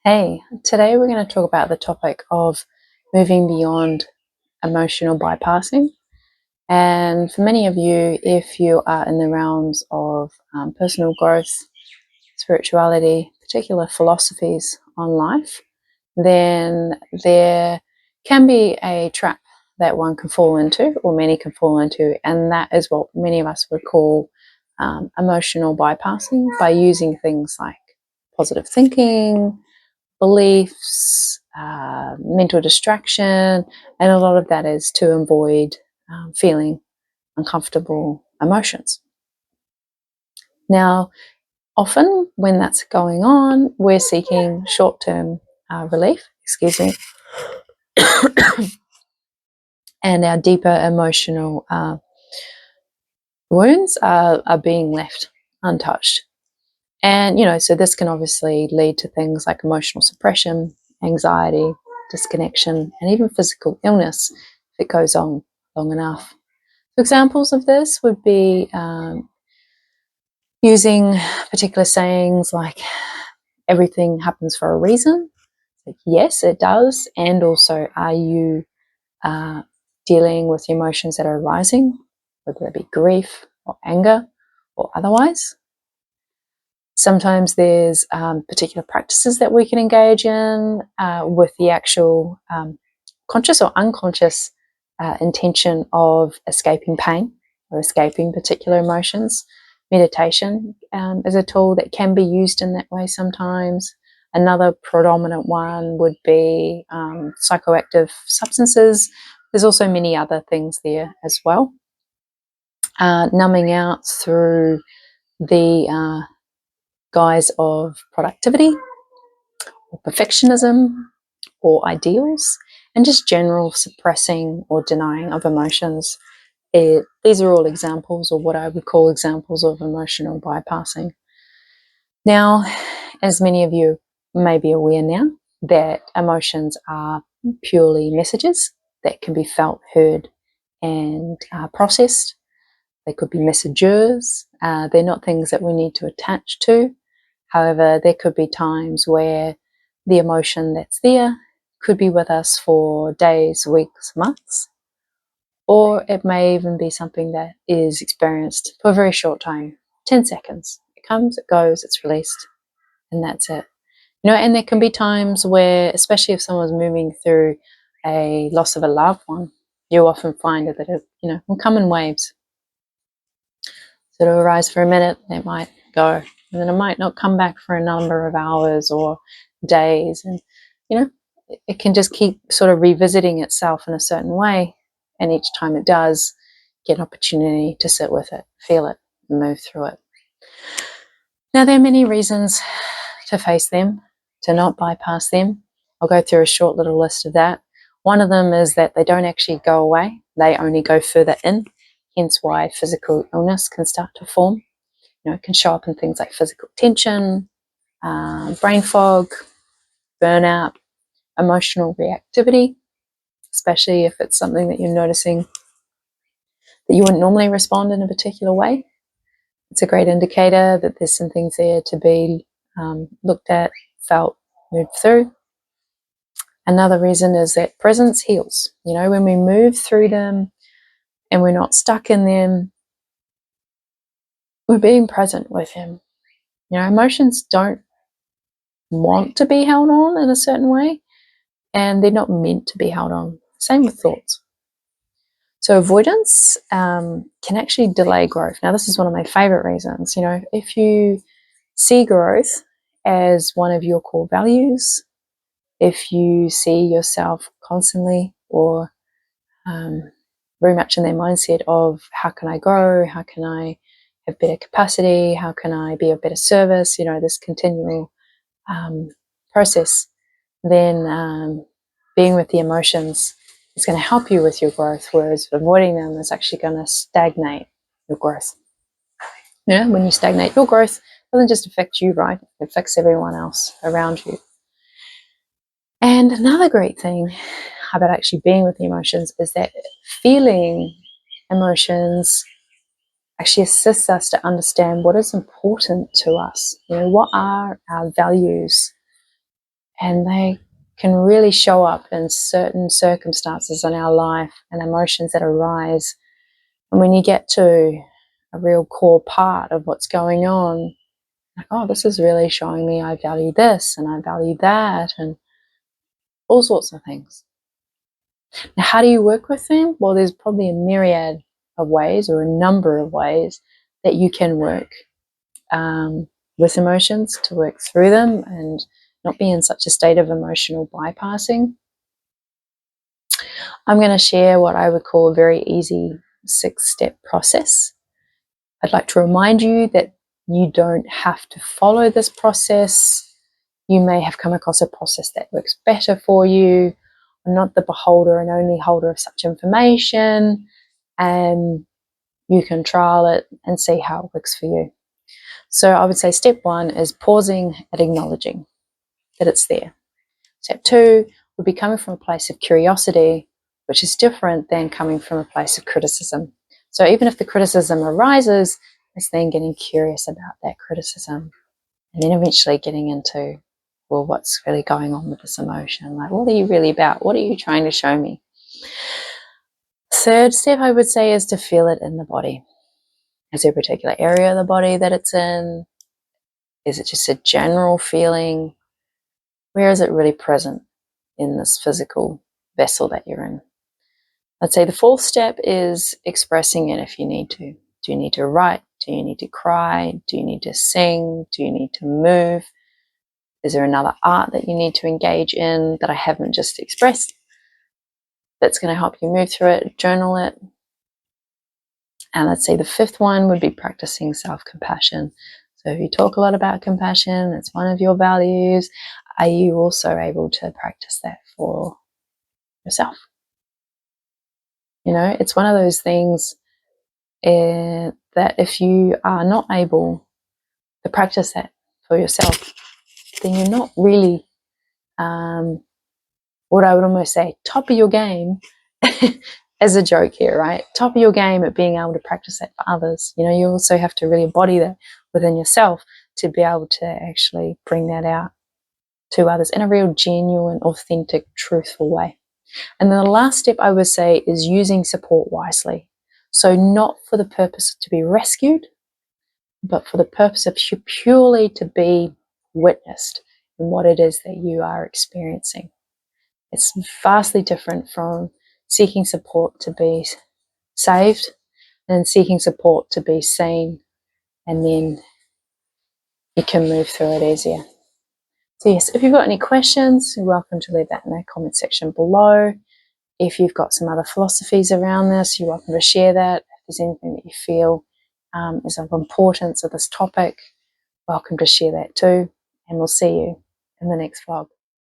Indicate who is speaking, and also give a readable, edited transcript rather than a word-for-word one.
Speaker 1: Hey, today we're going to talk about the topic of moving beyond emotional bypassing. And for many of you, if you are in the realms of personal growth, spirituality, particular philosophies on life, then there can be a trap that one can fall into, or many can fall into, and that is what many of us would call emotional bypassing by using things like positive thinking, beliefs, mental distraction, and a lot of that is to avoid feeling uncomfortable emotions. Now, often when that's going on, we're seeking short-term relief, and our deeper emotional wounds are being left untouched. And, so this can obviously lead to things like emotional suppression, anxiety, disconnection, and even physical illness if it goes on long enough. Examples of this would be using particular sayings like, everything happens for a reason. Like, yes, it does. And also, are you dealing with the emotions that are arising, whether that be grief or anger or otherwise? Sometimes there's particular practices that we can engage in with the actual conscious or unconscious intention of escaping pain or escaping particular emotions. Meditation is a tool that can be used in that way sometimes. Another predominant one would be psychoactive substances. There's also many other things there as well. Numbing out through the guise of productivity or perfectionism or ideals, and just general suppressing or denying of emotions. These are all examples, or what I would call examples, of emotional bypassing. Now, as many of you may be aware now, that emotions are purely messages that can be felt, heard, and processed. They could be messengers. They're not things that we need to attach to. However, there could be times where the emotion that's there could be with us for days, weeks, months, or it may even be something that is experienced for a very short time, 10 seconds. It comes, it goes, it's released, and that's it. And there can be times where, especially if someone's moving through a loss of a loved one, you often find that it, will come in waves. So it'll arise for a minute, it might go, and then it might not come back for a number of hours or days. And, it can just keep sort of revisiting itself in a certain way. And each time it does, get an opportunity to sit with it, feel it, and move through it. Now, there are many reasons to face them, to not bypass them. I'll go through a short little list of that. One of them is that they don't actually go away. They only go further in, hence why physical illness can start to form. It can show up in things like physical tension, brain fog, burnout, emotional reactivity, especially if it's something that you're noticing that you wouldn't normally respond in a particular way. It's a great indicator that there's some things there to be looked at, felt, moved through. Another reason is that presence heals. When we move through them and we're not stuck in them, we're being present with them. Emotions don't want to be held on in a certain way, and they're not meant to be held on. Same with thoughts. So avoidance can actually delay growth. Now, this is one of my favorite reasons. If you see growth as one of your core values, if you see yourself constantly or very much in their mindset of how can I grow, how can I have better capacity, how can I be of better service, this continual process, then being with the emotions is going to help you with your growth, whereas avoiding them is actually going to stagnate your growth. When you stagnate your growth, it doesn't just affect you, right? It affects everyone else around you. And another great thing about actually being with the emotions is that feeling emotions actually assists us to understand what is important to us. What are our values? And they can really show up in certain circumstances in our life and emotions that arise. And when you get to a real core part of what's going on, like, oh, this is really showing me I value this and I value that and all sorts of things. Now, how do you work with them? Well, there's probably a myriad of ways or a number of ways that you can work with emotions, to work through them and not be in such a state of emotional bypassing. I'm going to share what I would call a very easy 6-step process. I'd like to remind you that you don't have to follow this process. You may have come across a process that works better for you. I'm not the beholder and only holder of such information, and you can trial it and see how it works for you. So I would say step 1 is pausing and acknowledging that it's there. Step 2 would be coming from a place of curiosity, which is different than coming from a place of criticism. So even if the criticism arises, it's then getting curious about that criticism and then eventually getting into, well, what's really going on with this emotion? Like, what are you really about? What are you trying to show me? Third step, I would say, is to feel it in the body. Is there a particular area of the body that it's in? Is it just a general feeling? Where is it really present in this physical vessel that you're in? I'd say the 4th step is expressing it if you need to. Do you need to write? Do you need to cry? Do you need to sing? Do you need to move? Is there another art that you need to engage in that I haven't just expressed that's going to help you move through it? Journal it. And I'd say the 5th one would be practicing self-compassion. So if you talk a lot about compassion, it's one of your values, are you also able to practice that for yourself? You know, it's one of those things that if you are not able to practice that for yourself, then you're not really, what I would almost say, top of your game as a joke here, right? Top of your game at being able to practice that for others. You know, you also have to really embody that within yourself to be able to actually bring that out to others in a real genuine, authentic, truthful way. And then the last step I would say is using support wisely. So not for the purpose to be rescued, but for the purpose of purely to be witnessed in what it is that you are experiencing. It's vastly different from seeking support to be saved and seeking support to be seen, and then you can move through it easier. So yes, if you've got any questions, you're welcome to leave that in the comment section below. If you've got some other philosophies around this, you're welcome to share that. If there's anything that you feel is of importance of this topic, welcome to share that too. And we'll see you in the next vlog.